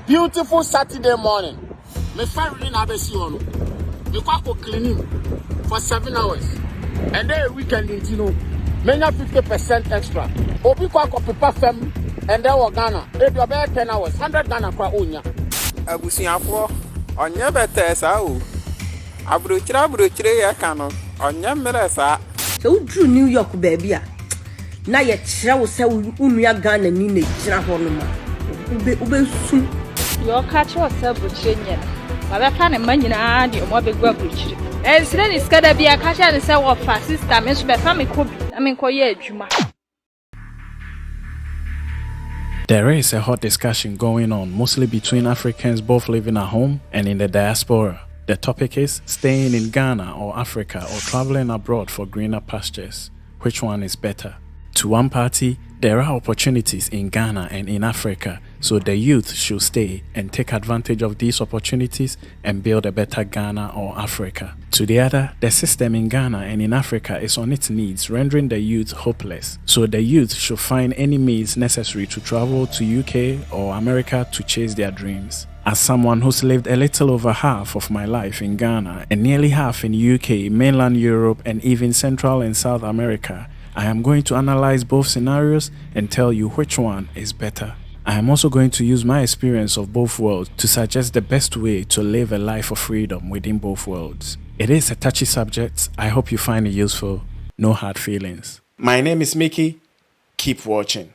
Beautiful Saturday morning. Me family na be see on. Me go clean him for 7 hours. And then weekend you know. Many 50% extra. Obi kwa prepare fam and then we Ghana. If you about 10 hours, 100 Ghana kwa onya. Abusiafo onye bete sa o. Abrochire ya kanu. Onye mere sa. So drew New York baby a. Na ye kire wo se unua Ghana ni na gira ho no ma. Ube su. Yo catch yourself abrochire nye. Ba be fa ne ma nyina de omo be gu abrochire. Sire ni skada bia catch and say wo fa sister me so be fa me ko bi. I mean ko ye adwuma. There is a hot discussion going on, mostly between Africans both living at home and in the diaspora. The topic is staying in Ghana or Africa or traveling abroad for greener pastures. Which one is better? To one party, there are opportunities in Ghana and in Africa, so the youth should stay and take advantage of these opportunities and build a better Ghana or Africa. To the other, the system in Ghana and in Africa is on its knees, rendering the youth hopeless. So the youth should find any means necessary to travel to UK or America to chase their dreams. As someone who's lived a little over half of my life in Ghana and nearly half in UK, mainland Europe, and even Central and South America, I am going to analyze both scenarios and tell you which one is better. I am also going to use my experience of both worlds to suggest the best way to live a life of freedom within both worlds. It is a touchy subject. I hope you find it useful. No hard feelings. My name is Mickey. Keep watching.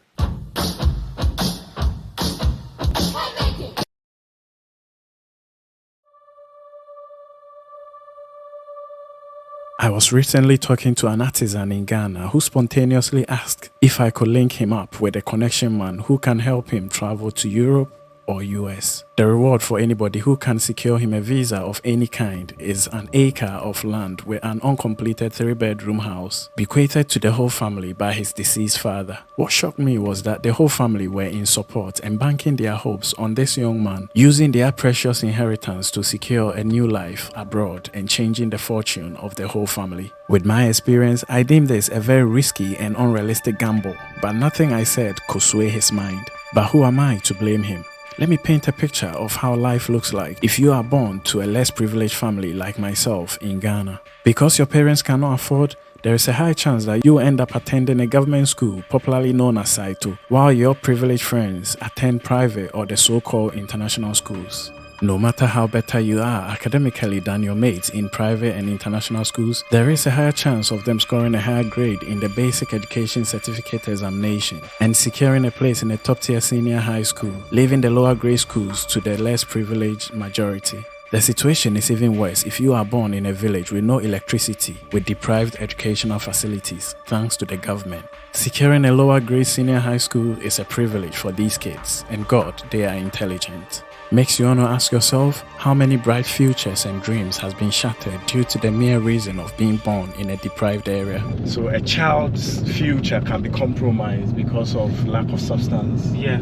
I was recently talking to an artisan in Ghana who spontaneously asked if I could link him up with a connection man who can help him travel to Europe or US. The reward for anybody who can secure him a visa of any kind is an acre of land with an uncompleted 3-bedroom house bequeathed to the whole family by his deceased father. What shocked me was that the whole family were in support and banking their hopes on this young man using their precious inheritance to secure a new life abroad and changing the fortune of the whole family. With my experience, I deemed this a very risky and unrealistic gamble, but nothing I said could sway his mind. But who am I to blame him? Let me paint a picture of how life looks like if you are born to a less privileged family like myself in Ghana. Because your parents cannot afford, there is a high chance that you will end up attending a government school, popularly known as Saito, while your privileged friends attend private or the so-called international schools. No matter how better you are academically than your mates in private and international schools, there is a higher chance of them scoring a higher grade in the basic education certificate examination and securing a place in a top-tier senior high school, leaving the lower grade schools to the less privileged majority. The situation is even worse if you are born in a village with no electricity, with deprived educational facilities, thanks to the government. Securing a lower grade senior high school is a privilege for these kids, and God, they are intelligent. Makes you want to ask yourself how many bright futures and dreams has been shattered due to the mere reason of being born in a deprived area. So a child's future can be compromised because of lack of substance. Yeah.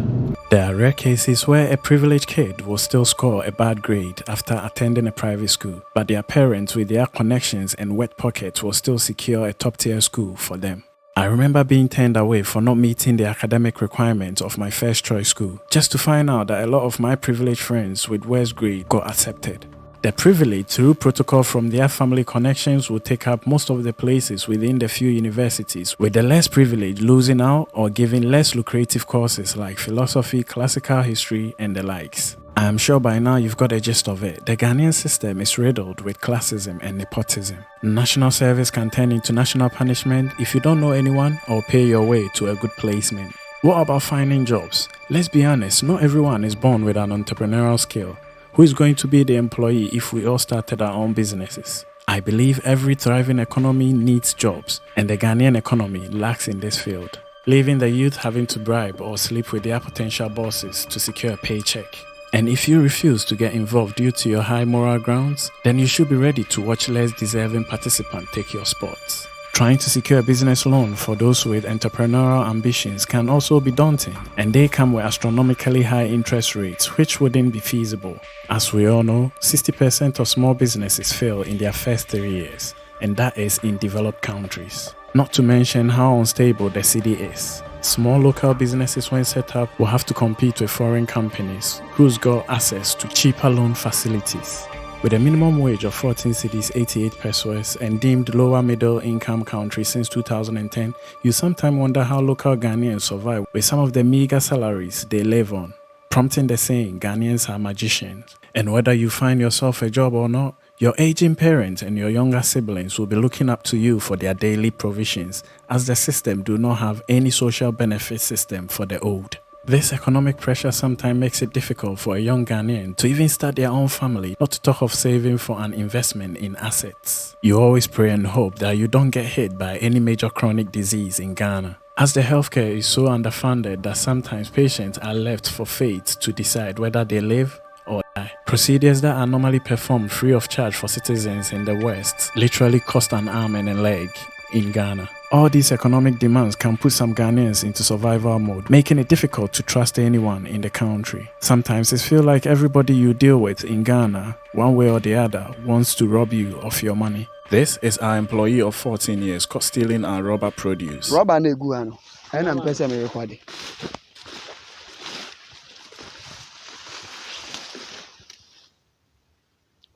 There are rare cases where a privileged kid will still score a bad grade after attending a private school, but their parents with their connections and wet pockets will still secure a top-tier school for them. I remember being turned away for not meeting the academic requirements of my first choice school, just to find out that a lot of my privileged friends with worst grade got accepted. The privileged, through protocol from their family connections, would take up most of the places within the few universities, with the less privileged losing out or giving less lucrative courses like philosophy, classical history, and the likes. I am sure by now you've got a gist of it. The Ghanaian system is riddled with classism and nepotism. National service can turn into national punishment if you don't know anyone or pay your way to a good placement. What about finding jobs? Let's be honest, not everyone is born with an entrepreneurial skill. Who is going to be the employee if we all started our own businesses? I believe every thriving economy needs jobs, and the Ghanaian economy lacks in this field, leaving the youth having to bribe or sleep with their potential bosses to secure a paycheck. And if you refuse to get involved due to your high moral grounds, then you should be ready to watch less deserving participants take your spots. Trying to secure a business loan for those with entrepreneurial ambitions can also be daunting, and they come with astronomically high interest rates, which wouldn't be feasible. As we all know, 60% of small businesses fail in their first 3 years, and that is in developed countries. Not to mention how unstable the cedi is. Small local businesses, when set up, will have to compete with foreign companies who's got access to cheaper loan facilities. With a minimum wage of 14 cedis 88 pesos and deemed lower middle income country since 2010, you sometimes wonder how local Ghanaians survive with some of the meager salaries they live on, prompting the saying Ghanaians are magicians. And whether you find yourself a job or not, your aging parents and your younger siblings will be looking up to you for their daily provisions, as the system do not have any social benefit system for the old. This economic pressure sometimes makes it difficult for a young Ghanaian to even start their own family, not to talk of saving for an investment in assets. You always pray and hope that you don't get hit by any major chronic disease in Ghana, as the healthcare is so underfunded that sometimes patients are left for fate to decide whether they live or die. Procedures that are normally performed free of charge for citizens in the West literally cost an arm and a leg in Ghana. All these economic demands can put some Ghanaians into survival mode, making it difficult to trust anyone in the country. Sometimes it feels like everybody you deal with in Ghana, one way or the other, wants to rob you of your money. This is our employee of 14 years caught stealing our rubber produce. Rubber ne guano. And I'm person me record.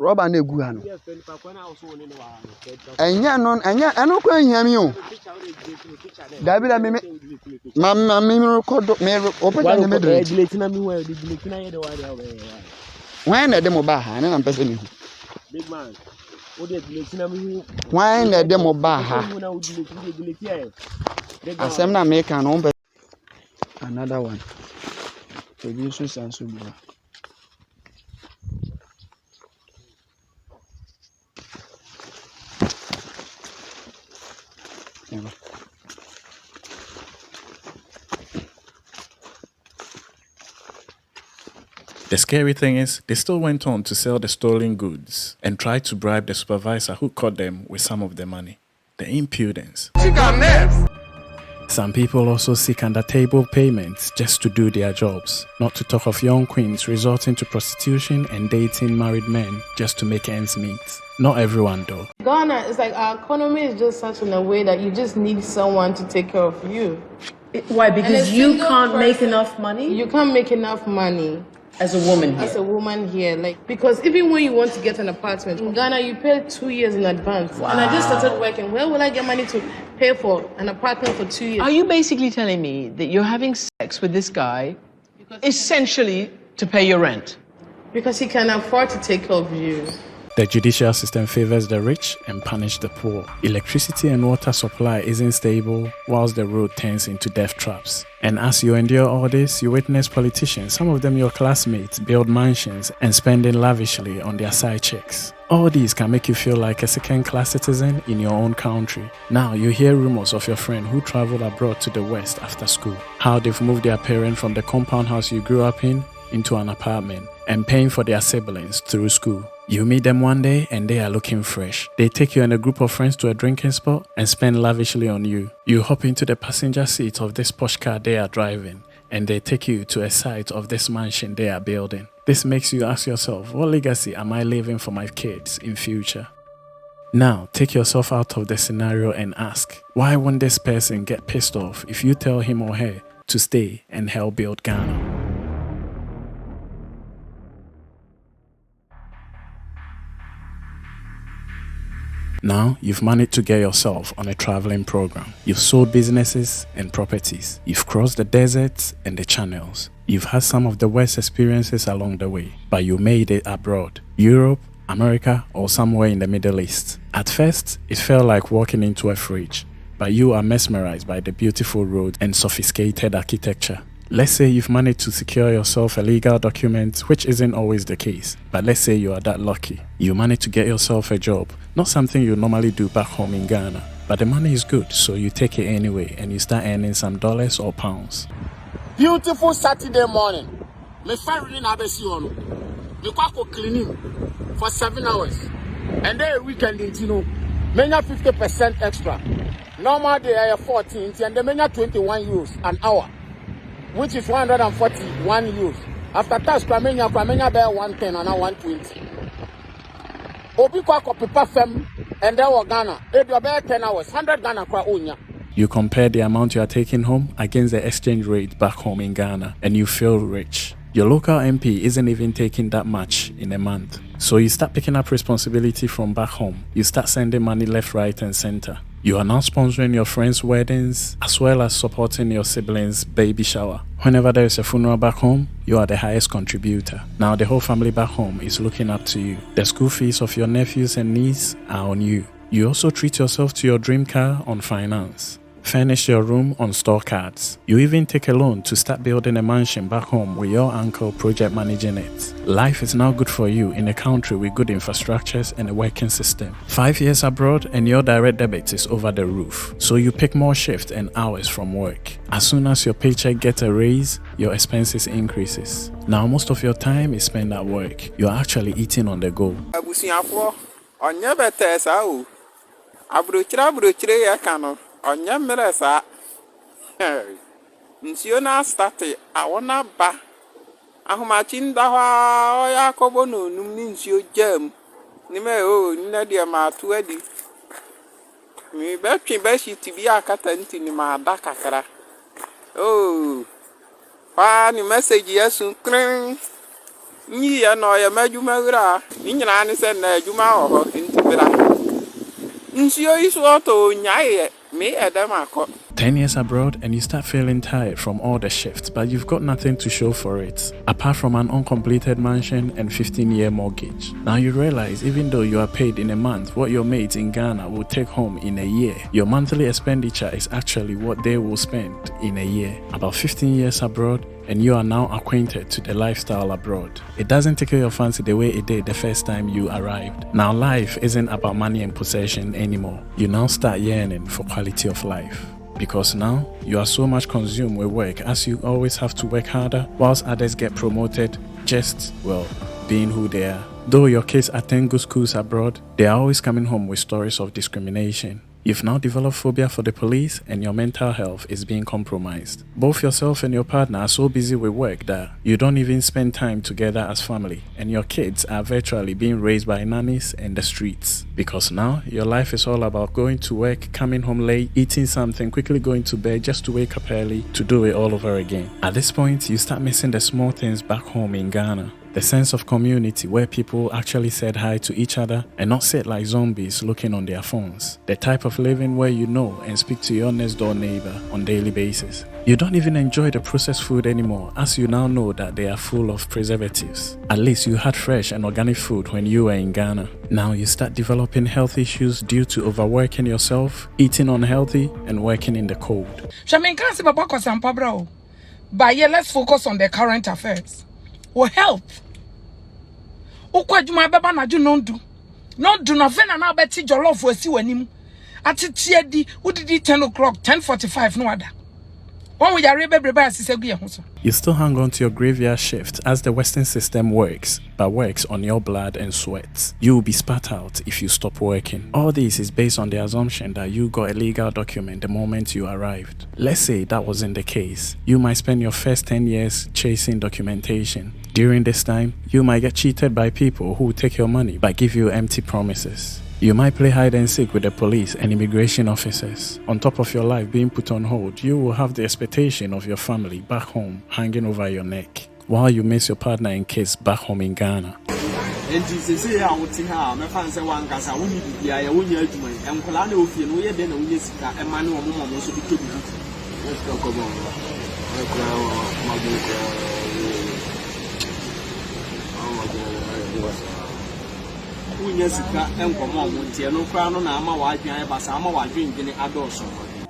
Rubber ne guano. Enya no kwa nya mi o. David me me record me open me delete na mi we delete na ye de wa de. When na dem ba ha na am person me. Big man. O de delete na mi. When na dem ba ha. Asem na me kan no. Another one. Produce and so be. The scary thing is, they still went on to sell the stolen goods and tried to bribe the supervisor who caught them with some of the money. The impudence. Some people also seek under-table payments just to do their jobs, not to talk of young queens resorting to prostitution and dating married men just to make ends meet. Not everyone though. Ghana is like our economy is just such in a way that you just need someone to take care of you. Why? Because you can't make enough money? You can't make enough money. As a woman here? As a woman here. Because even when you want to get an apartment, in Ghana you pay 2 years in advance. Wow. And I just started working. Where will I get money to pay for an apartment for 2 years? Are you basically telling me that you're having sex with this guy essentially to pay your rent? Because he can afford to take care of you. The judicial system favors the rich and punishes the poor. Electricity and water supply isn't stable, whilst the road turns into death traps. And as you endure all this, you witness politicians, some of them your classmates, build mansions and spending lavishly on their side chicks. All these can make you feel like a second-class citizen in your own country. Now you hear rumors of your friend who traveled abroad to the West after school, how they've moved their parents from the compound house you grew up in into an apartment and paying for their siblings through school. You meet them one day and they are looking fresh. They take you and a group of friends to a drinking spot and spend lavishly on you. You hop into the passenger seat of this posh car they are driving and they take you to a site of this mansion they are building. This makes you ask yourself, what legacy am I leaving for my kids in future? Now, take yourself out of the scenario and ask, why won't this person get pissed off if you tell him or her to stay and help build Ghana? Now, you've managed to get yourself on a traveling program. You've sold businesses and properties. You've crossed the deserts and the channels. You've had some of the worst experiences along the way, but you made it abroad. Europe, America, or somewhere in the Middle East. At first, it felt like walking into a fridge, but you are mesmerized by the beautiful roads and sophisticated architecture. Let's say you've managed to secure yourself a legal document, which isn't always the case, but let's say you are that lucky. You managed to get yourself a job, not something you normally do back home in Ghana, but the money is good, so you take it anyway and you start earning some dollars or pounds. Beautiful Saturday morning. My friend really never see you. Me go clean him for 7 hours, and then a weekend, you know, many 50% extra. Normal day I have 14, and they many 21 euros an hour, which is 141 euros. After tax, Kwamenya bear 110 and now 120. Obi kwa paper fem and then Ghana. If you bear 10 hours, 100 Ghana kwa unya. You compare the amount you are taking home against the exchange rate back home in Ghana, and you feel rich. Your local MP isn't even taking that much in a month. So you start picking up responsibility from back home. You start sending money left, right, and center. You are now sponsoring your friends' weddings as well as supporting your siblings' baby shower. Whenever there is a funeral back home, you are the highest contributor. Now the whole family back home is looking up to you. The school fees of your nephews and nieces are on you. You also treat yourself to your dream car on finance. Furnish your room on store cards. You even take a loan to start building a mansion back home with your uncle project managing it. Life is now good for you in a country with good infrastructures and a working system. 5 years abroad and your direct debit is over the roof. So you pick more shifts and hours from work. As soon as your paycheck gets a raise, your expenses increases. Now most of your time is spent at work. You are actually eating on the go. Onye mere sa nsio na start awona ba ahumachi ndahwa oya kobo no num ni nsio jam ni me o ni na dia ma to adi mi be twi be shiti bi akata nti ni ma da kakara oh pa ni message yesu kren ni ya no ya majuma wira ni nyina ni se na ajuma ho nti bira nsio isu auto nyae. 10 years abroad and you start feeling tired from all the shifts, but you've got nothing to show for it, apart from an uncompleted mansion and 15-year mortgage. Now you realize even though you are paid in a month what your mates in Ghana will take home in a year, your monthly expenditure is actually what they will spend in a year. About 15 years abroad, and you are now acquainted to the lifestyle abroad. It doesn't tickle your fancy the way it did the first time you arrived. Now life isn't about money and possession anymore. You now start yearning for quality of life. Because now you are so much consumed with work as you always have to work harder whilst others get promoted just, well, being who they are. Though your kids attend good schools abroad, they are always coming home with stories of discrimination. You've now developed phobia for the police and your mental health is being compromised. Both yourself and your partner are so busy with work that you don't even spend time together as family, and your kids are virtually being raised by nannies and the streets. Because now your life is all about going to work, coming home late, eating something, quickly going to bed just to wake up early to do it all over again. At this point, you start missing the small things back home in Ghana. The sense of community where people actually said hi to each other and not sit like zombies looking on their phones. The type of living where you know and speak to your next door neighbor on a daily basis. You don't even enjoy the processed food anymore as you now know that they are full of preservatives. At least you had fresh and organic food when you were in Ghana. Now you start developing health issues due to overworking yourself, eating unhealthy, and working in the cold. But yeah, let's focus on the current affairs. Or health. Okwaduma beba na ju no do na fe na na beti jollof wasi wanim atitie di udidi 10 o'clock 10:45 no ada. You still hang on to your graveyard shift as the Western system works, but works on your blood and sweat. You will be spat out if you stop working. All this is based on the assumption that you got a legal document the moment you arrived. Let's say that wasn't the case. You might spend your first 10 years chasing documentation. During this time, you might get cheated by people who take your money but give you empty promises. You might play hide and seek with the police and immigration officers. On top of your life being put on hold, you will have the expectation of your family back home hanging over your neck, while you miss your partner and kids back home in Ghana.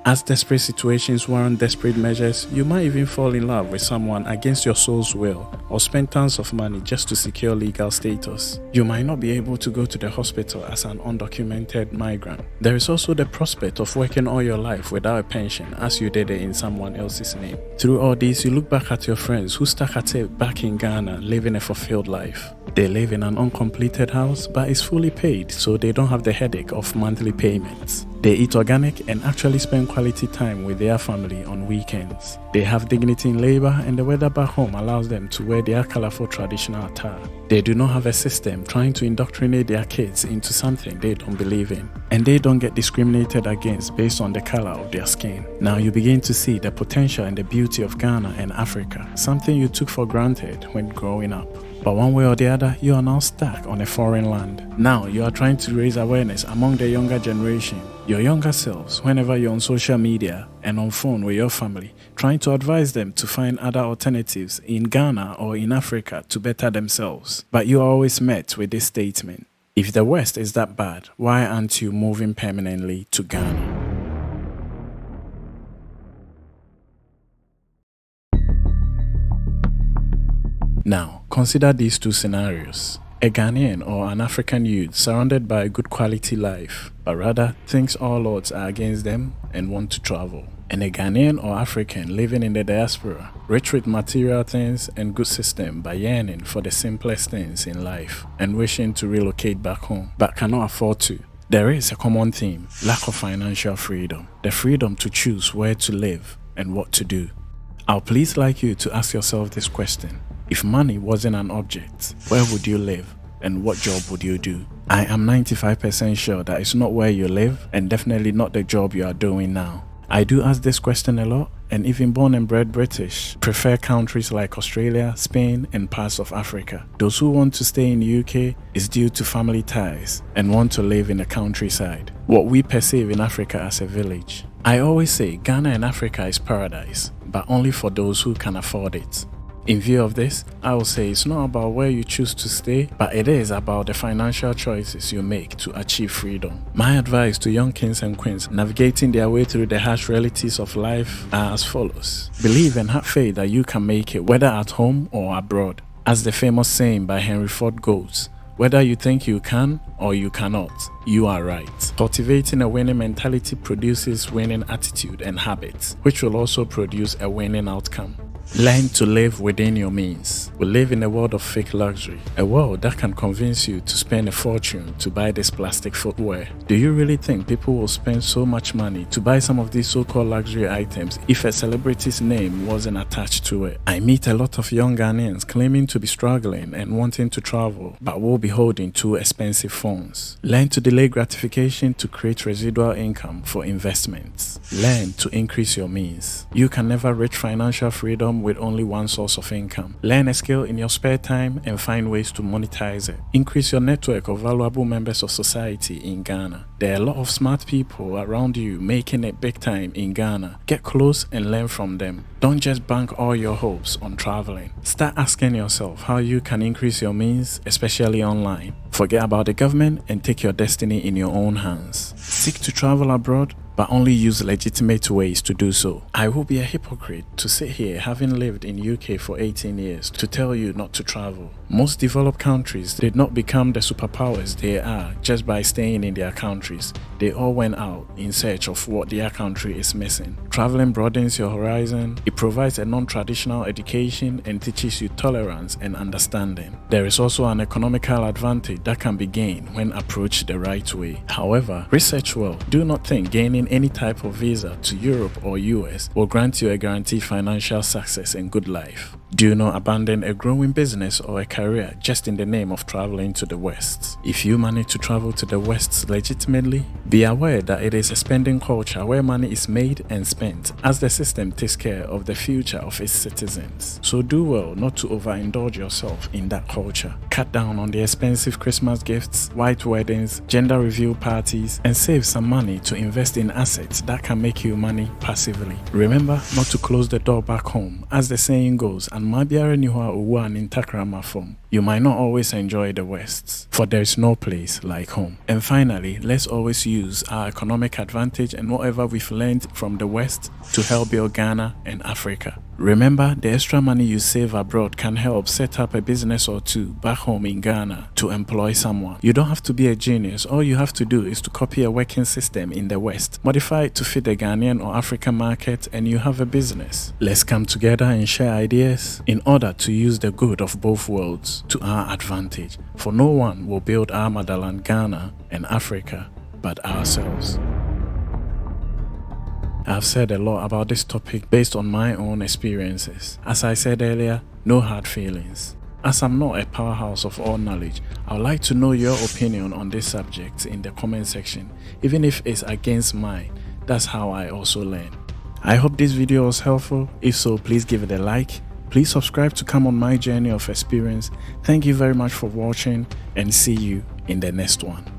As desperate situations warrant desperate measures, you might even fall in love with someone against your soul's will or spend tons of money just to secure legal status. You might not be able to go to the hospital as an undocumented migrant. There is also the prospect of working all your life without a pension as you did it in someone else's name. Through all this, you look back at your friends who stuck at it back in Ghana living a fulfilled life. They live in an uncompleted house but is fully paid, so they don't have the headache of monthly payments. They eat organic and actually spend quality time with their family on weekends. They have dignity in labor, and the weather back home allows them to wear their colorful traditional attire. They do not have a system trying to indoctrinate their kids into something they don't believe in, and they don't get discriminated against based on the color of their skin. Now you begin to see the potential and the beauty of Ghana and Africa, something you took for granted when growing up. But one way or the other, you are now stuck on a foreign land. Now you are trying to raise awareness among the younger generation, your younger selves, whenever you're on social media and on phone with your family, trying to advise them to find other alternatives in Ghana or in Africa to better themselves. But you are always met with this statement: if the West is that bad, why aren't you moving permanently to Ghana? Now, consider these two scenarios. A Ghanaian or an African youth surrounded by a good quality life, but rather thinks all odds are against them and want to travel. And a Ghanaian or African living in the diaspora, rich with material things and good system, but yearning for the simplest things in life and wishing to relocate back home, but cannot afford to. There is a common theme: lack of financial freedom, the freedom to choose where to live and what to do. I'll please like you to ask yourself this question: if money wasn't an object, where would you live and what job would you do? I am 95% sure that it's not where you live and definitely not the job you are doing now. I do ask this question a lot, and even born and bred British prefer countries like Australia, Spain, and parts of Africa. Those who want to stay in the UK is due to family ties and want to live in the countryside, what we perceive in Africa as a village. I always say Ghana and Africa is paradise, but only for those who can afford it. In view of this, I will say it's not about where you choose to stay, but it is about the financial choices you make to achieve freedom. My advice to young kings and queens navigating their way through the harsh realities of life are as follows: believe and have faith that you can make it, whether at home or abroad. As the famous saying by Henry Ford goes, whether you think you can or you cannot, you are right. Cultivating a winning mentality produces winning attitude and habits, which will also produce a winning outcome. Learn to live within your means. We live in a world of fake luxury, a world that can convince you to spend a fortune to buy this plastic footwear. Do you really think people will spend so much money to buy some of these so-called luxury items if a celebrity's name wasn't attached to it? I meet a lot of young Ghanaians claiming to be struggling and wanting to travel, but will be holding two expensive phones. Learn to delay gratification to create residual income for investments. Learn to increase your means. You can never reach financial freedom with only one source of income. Learn a skill in your spare time and find ways to monetize it. Increase your network of valuable members of society in Ghana. There are a lot of smart people around you making it big time in Ghana. Get close and learn from them. Don't just bank all your hopes on traveling. Start asking yourself how you can increase your means, especially online. Forget about the government and take your destiny in your own hands. Seek to travel abroad, but only use legitimate ways to do so. I will be a hypocrite to sit here, having lived in UK for 18 years, to tell you not to travel. Most developed countries did not become the superpowers they are just by staying in their countries. They all went out in search of what their country is missing. Traveling broadens your horizon, it provides a non-traditional education and teaches you tolerance and understanding. There is also an economical advantage that can be gained when approached the right way. However, research well. Do not think gaining any type of visa to Europe or US will grant you a guaranteed financial success and good life. Do not abandon a growing business or a career just in the name of traveling to the West. If you manage to travel to the West legitimately, be aware that it is a spending culture where money is made and spent as the system takes care of the future of its citizens. So do well not to overindulge yourself in that culture. Cut down on the expensive Christmas gifts, white weddings, gender reveal parties, and save some money to invest in assets that can make you money passively. Remember not to close the door back home, as the saying goes, and mabiara niwa uwan in takrama form. You might not always enjoy the West, for there is no place like home. And finally, let's always use our economic advantage and whatever we've learned from the West to help build Ghana and Africa. Remember, the extra money you save abroad can help set up a business or two back home in Ghana to employ someone. You don't have to be a genius. All you have to do is to copy a working system in the West, modify it to fit the Ghanaian or African market, and you have a business. Let's come together and share ideas in order to use the good of both worlds to our advantage. For no one will build our motherland Ghana and Africa but ourselves. I've said a lot about this topic based on my own experiences. As I said earlier, no hard feelings. As I'm not a powerhouse of all knowledge, I would like to know your opinion on this subject in the comment section, even if it's against mine. That's how I also learn. I hope this video was helpful. If so, please give it a like. Please subscribe to come on my journey of experience. Thank you very much for watching and see you in the next one.